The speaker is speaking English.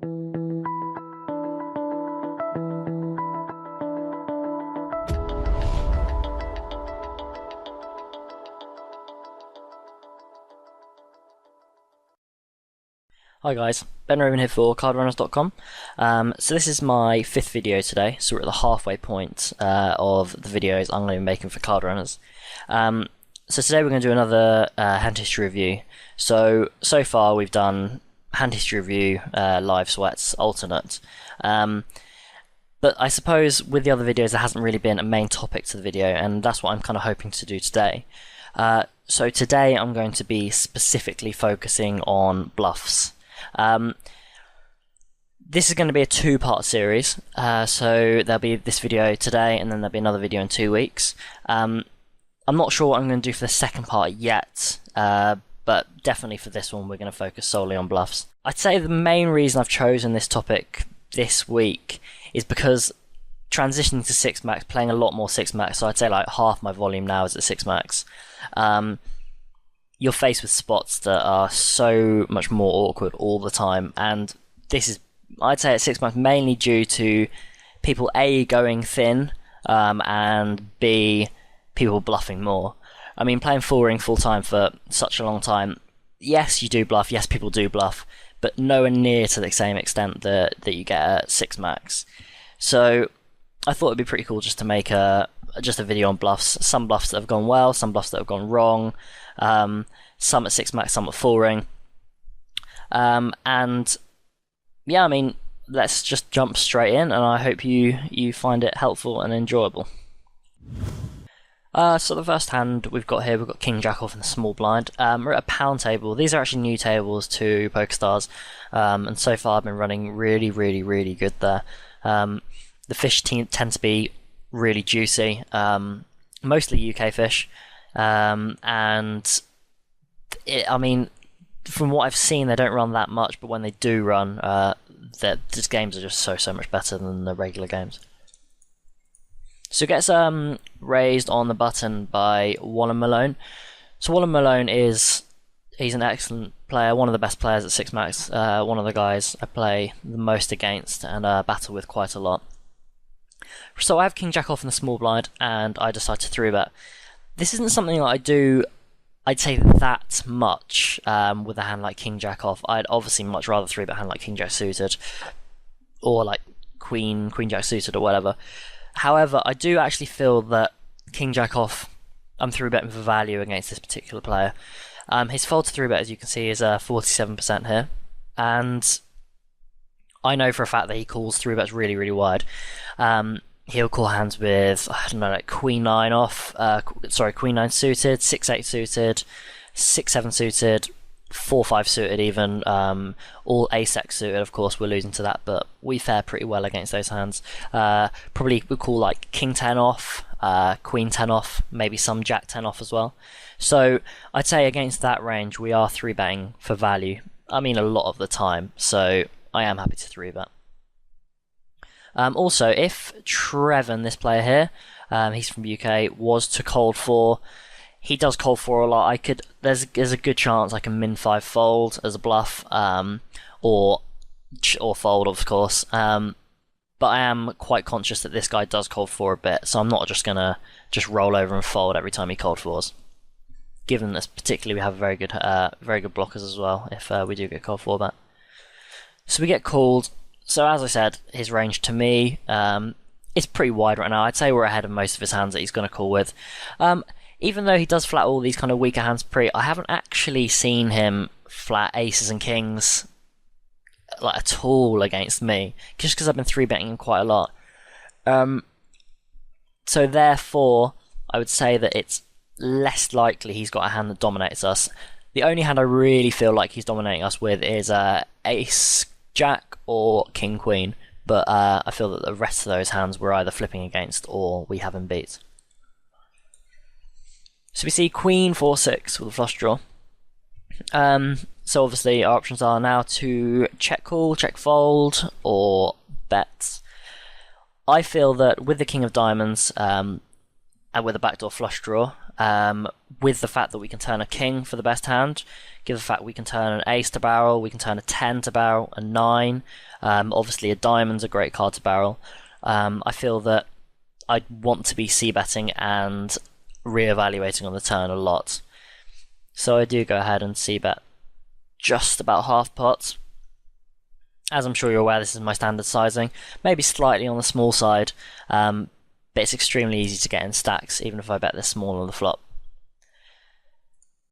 Hi guys, BenaBadBeat here for CardRunners.com. So this is my 5th video today, so we're at the halfway point of the videos I'm going to be making for CardRunners. So today we're going to do another hand history review. So far we've done hand history review, live sweats, alternate. But I suppose with the other videos there hasn't really been a main topic to the video, and that's what I'm kind of hoping to do today. So today I'm going to be specifically focusing on bluffs. This is going to be a 2-part series, so there'll be this video today and then there'll be another video in 2 weeks. I'm not sure what I'm going to do for the second part yet, but definitely for this one we're going to focus solely on bluffs. I'd say the main reason I've chosen this topic this week is because transitioning to 6 max, playing a lot more 6 max, so I'd say like half my volume now is at 6 max. You're faced with spots that are so much more awkward all the time, and this is, I'd say, at 6 max mainly due to people A, going thin, and B, people bluffing more. I mean, playing full ring full time for such a long time, yes you do bluff, yes people do bluff, but nowhere near to the same extent that you get at 6 max. So I thought it'd be pretty cool just to make just a video on bluffs. Some bluffs that have gone well, some bluffs that have gone wrong, some at 6 max, some at full ring, and yeah, I mean, let's just jump straight in, and I hope you find it helpful and enjoyable. So the first hand we've got here, we've got King Jack off in the small blind. We're at a pound table. These are actually new tables to PokerStars, and so far I've been running really good there. The fish tend to be really juicy, mostly UK fish, and I mean, from what I've seen, they don't run that much, but when they do run, these games are just so much better than the regular games. So it gets raised on the button by Wallen Malone. So Wallen Malone he's an excellent player, one of the best players at 6 max, one of the guys I play the most against and battle with quite a lot. So I have King Jack off in the small blind, and I decide to 3-bet. This isn't something that I do, I'd say, that much with a hand like King Jack off. I'd obviously much rather 3-bet a hand like King Jack suited, or like Queen Jack suited, or whatever. However, I do actually feel that King Jack off, I'm 3-betting for value against this particular player. His fold to 3-bet, as you can see, is 47% here, and I know for a fact that he calls 3-bets really wide. He'll call hands with, I don't know, like Queen 9 off, Queen 9 suited, 6-8 suited, 6-7 suited, 4-5 suited even, all ace-x suited. Of course we're losing to that, but we fare pretty well against those hands. Probably we'll call like King 10 off, Queen 10 off, maybe some Jack 10 off as well. So I'd say against that range we are 3-betting for value. I mean, a lot of the time, so I am happy to 3-bet. Also, if Trevon, this player here, he's from UK, was to cold 4, he does cold 4 a lot. There's a good chance I can min 5 fold as a bluff, or fold, of course. But I am quite conscious that this guy does cold 4 a bit, so I'm not just gonna roll over and fold every time he cold 4s. Given that particularly we have very good blockers as well if we do get cold 4 bet. So we get called. So as I said, his range to me is pretty wide right now. I'd say we're ahead of most of his hands that he's going to call with. Even though he does flat all these kind of weaker hands I haven't actually seen him flat aces and kings like at all against me, just because I've been 3-betting him quite a lot. So therefore, I would say that it's less likely he's got a hand that dominates us. The only hand I really feel like he's dominating us with is ace Jack or King Queen, but I feel that the rest of those hands we're either flipping against or we have him beat. So we see Queen 4-6 with a flush draw. So obviously our options are now to check call, check fold, or bet. I feel that with the King of Diamonds and with a backdoor flush draw, with the fact that we can turn a king for the best hand, give the fact we can turn an ace to barrel, we can turn a 10 to barrel, a 9, obviously a diamond's a great card to barrel. I feel that I want to be c-betting and re-evaluating on the turn a lot. So I do go ahead and c-bet just about half pot. As I'm sure you're aware, this is my standard sizing, maybe slightly on the small side, but it's extremely easy to get in stacks, even if I bet this small on the flop.